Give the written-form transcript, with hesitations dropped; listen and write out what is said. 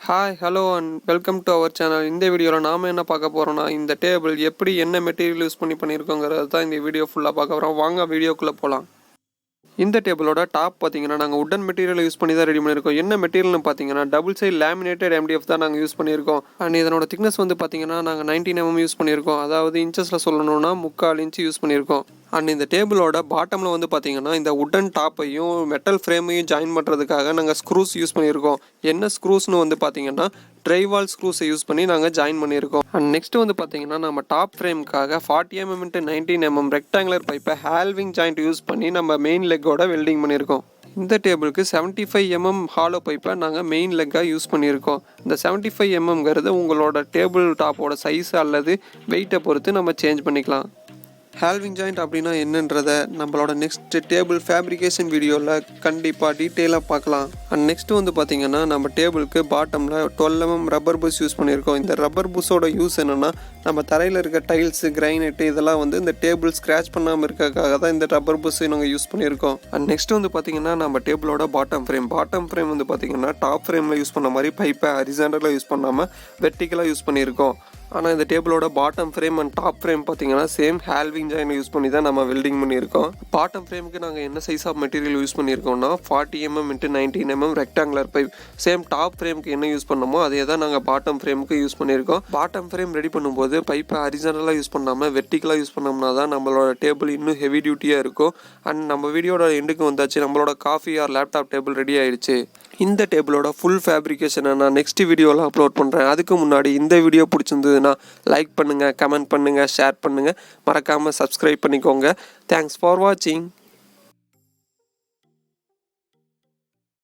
Hi hello and welcome to our channel. இந்த வீடியோவில் நாம் என்ன பார்க்க போகிறோம்னா, இந்த டேபிள் எப்படி என்ன மெட்டீரியல் யூஸ் பண்ணியிருக்கோங்கிறது தான் இந்த வீடியோ ஃபுல்லாக பார்க்க போகிறோம். வாங்க வீடியோக்குள்ளே போகலாம். இந்த டேபிளோட டாப் பார்த்தீங்கன்னா நாங்கள் உட்டன் மெட்டீரியல் யூஸ் பண்ணி தான் ரெடி பண்ணியிருக்கோம். என்ன மெட்டீரியல்னு பார்த்தீங்கன்னா டபுள் சைட் லேமினேட்டட் MDF தான் நாங்கள் யூஸ் பண்ணியிருக்கோம். அண்ட் இதனோட திக்னஸ் வந்து பார்த்தீங்கன்னா நாங்கள் 19 mm யூஸ் பண்ணியிருக்கோம். அதாவது இன்ச்சஸில் சொல்லணும்னா 3/4 இன்ச் யூஸ் பண்ணியிருக்கோம். அண்ட் இந்த டேபிளோட பாட்டமில் வந்து பார்த்தீங்கன்னா இந்த உட்டன் டாப்பையும் மெட்டல் ஃப்ரேமையும் ஜாயின் பண்ணுறதுக்காக நாங்கள் ஸ்க்ரூஸ் யூஸ் பண்ணியிருக்கோம். என்ன ஸ்க்ரூஸ்னு வந்து பார்த்தீங்கன்னா ட்ரைவால் ஸ்க்ரூஸை யூஸ் பண்ணி நாங்கள் ஜாயின் பண்ணியிருக்கோம். அண்ட் நெக்ஸ்ட் வந்து பார்த்தீங்கன்னா நம்ம டாப் ஃப்ரேமுக்காக 40 mm x 19 mm ரெக்டாங்குலர் பைப்பை ஹால்விங் ஜாயிண்ட் யூஸ் பண்ணி நம்ம மெயின் லெக்கோட வெல்டிங் பண்ணியிருக்கோம். இந்த டேபிளுக்கு 75 mm ஹாலோ பைப்பை நாங்கள் மெயின் லெக்காக யூஸ் பண்ணியிருக்கோம். இந்த 75 mmங்கிறது உங்களோட டேபிள் டாப்போட சைஸ் அல்லது வெயிட்டை பொறுத்து நம்ம சேஞ்ச் பண்ணிக்கலாம். ஹால்விங் ஜாயிண்ட் அப்படின்னா என்னன்றதை நம்மளோட நெக்ஸ்ட் டேபிள் ஃபேப்ரிகேஷன் வீடியோவில் கண்டிப்பாக டீட்டெயிலாக பார்க்கலாம். அண்ட் நெக்ஸ்ட்டு வந்து பார்த்திங்கன்னா நம்ம டேபிளுக்கு பாட்டமில் 12 mm ரப்பர் புஷ் யூஸ் பண்ணியிருக்கோம். இந்த ரப்பர் புஷோட யூஸ் என்னென்னா நம்ம தரையில் இருக்க டைல்ஸு கிரைனைட்டு இதெல்லாம் வந்து இந்த டேபிள் ஸ்க்ராச் பண்ணாமல் இருக்கிறதுக்காக தான் இந்த ரப்பர் புஷ் நாங்கள் யூஸ் பண்ணியிருக்கோம். அண்ட் நெக்ஸ்ட் வந்து பார்த்திங்கன்னா நம்ம டேபிளோட பாட்டம் ஃப்ரேம் வந்து பார்த்திங்கன்னா டாப் ஃப்ரேமில் யூஸ் பண்ண மாதிரி பைப்பை ஹரிசாண்டலாக யூஸ் பண்ணாமல் வெர்டிக்கலாக யூஸ் பண்ணியிருக்கோம். ஆனால் இந்த டேபிளோட bottom frame and top frame பார்த்தீங்கன்னா சேம் ஹால்விங் ஜாயின் யூஸ் பண்ணி தான் நம்ம வெல்டிங் பண்ணியிருக்கோம். பாட்டம் ஃப்ரேமுக்கு நாங்கள் என்ன சைஸ் ஆஃப் மெட்டீரியல் யூஸ் பண்ணியிருக்கோம்னா 40 mm x 19 mm rectangular pipe. Same top ஃப்ரேமுக்கு என்ன யூஸ் பண்ணமோ அதே தான் நாங்கள் பாட்டம் ஃப்ரேமுக்கு யூஸ் பண்ணியிருக்கோம். பாட்டம் ஃப்ரேம் ரெடி பண்ணும்போது பைப்பை ஹரிசாண்டலாக யூஸ் பண்ணாமல் வெர்டிக்கலாக யூஸ் பண்ணோம்னா தான் நம்மளோட டேபிள் இன்னும் ஹெவி டியூட்டியாக இருக்கும். அண்ட் நம்ம வீடியோட எண்டுக்கு வந்தாச்சு. நம்மளோட coffee or laptop table ready ஆயிடுச்சு. இந்த டேபிளோட ஃபுல் ஃபேப்ரிகேஷனை நான் நெக்ஸ்ட் வீடியோவில் அப்லோட் பண்ணுறேன். அதுக்கு முன்னாடி இந்த வீடியோ பிடிச்சிருந்ததுன்னா லைக் பண்ணுங்கள், கமெண்ட் பண்ணுங்கள், ஷேர் பண்ணுங்கள், மறக்காமல் சப்ஸ்கிரைப் பண்ணிக்கோங்க. தேங்க்ஸ் ஃபார் வாட்சிங்.